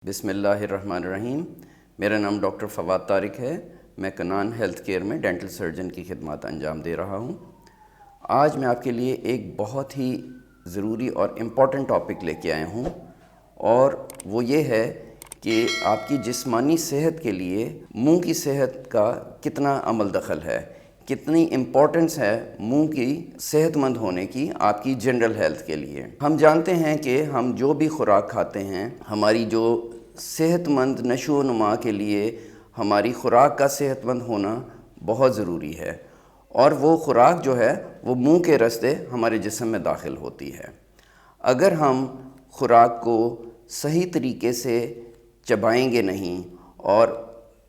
بسم اللہ الرحمن الرحیم۔ میرا نام ڈاکٹر فواد طارق ہے۔ میں کنان ہیلتھ کیئر میں ڈینٹل سرجن کی خدمات انجام دے رہا ہوں۔ آج میں آپ کے لیے ایک بہت ہی ضروری اور امپورٹنٹ ٹاپک لے کے آیا ہوں، اور وہ یہ ہے کہ آپ کی جسمانی صحت کے لیے منہ کی صحت کا کتنا عمل دخل ہے، کتنی امپورٹنس ہے منہ کی صحت مند ہونے کی آپ کی جنرل ہیلتھ کے لیے۔ ہم جانتے ہیں کہ ہم جو بھی خوراک کھاتے ہیں، ہماری جو صحت مند نشو و نما کے لیے ہماری خوراک کا صحت مند ہونا بہت ضروری ہے، اور وہ خوراک جو ہے وہ منہ کے راستے ہمارے جسم میں داخل ہوتی ہے۔ اگر ہم خوراک کو صحیح طریقے سے چبائیں گے نہیں، اور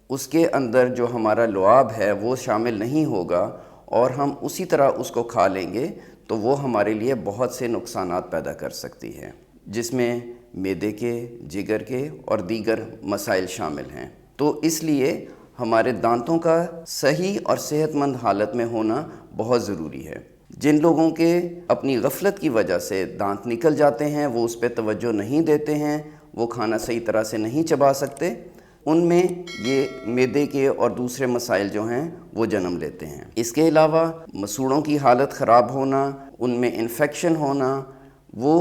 اس کے اندر جو ہمارا لعاب ہے وہ شامل نہیں ہوگا، اور ہم اسی طرح اس کو کھا لیں گے، تو وہ ہمارے لیے بہت سے نقصانات پیدا کر سکتی ہے، جس میں معدے کے، جگر کے اور دیگر مسائل شامل ہیں۔ تو اس لیے ہمارے دانتوں کا صحیح اور صحت مند حالت میں ہونا بہت ضروری ہے۔ جن لوگوں کے اپنی غفلت کی وجہ سے دانت نکل جاتے ہیں، وہ اس پہ توجہ نہیں دیتے ہیں، وہ کھانا صحیح طرح سے نہیں چبا سکتے، ان میں یہ معدے کے اور دوسرے مسائل جو ہیں وہ جنم لیتے ہیں۔ اس کے علاوہ مسوڑوں کی حالت خراب ہونا، ان میں انفیکشن ہونا، وہ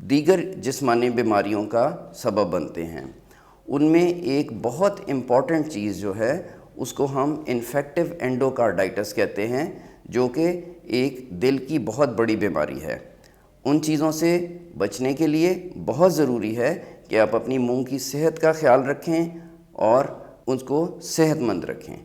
دیگر جسمانی بیماریوں کا سبب بنتے ہیں۔ ان میں ایک بہت امپورٹنٹ چیز جو ہے اس کو ہم انفیکٹو اینڈوکارڈائٹس کہتے ہیں، جو کہ ایک دل کی بہت بڑی بیماری ہے۔ ان چیزوں سے بچنے کے لیے بہت ضروری ہے کہ آپ اپنی منہ کی صحت کا خیال رکھیں اور اس کو صحت مند رکھیں۔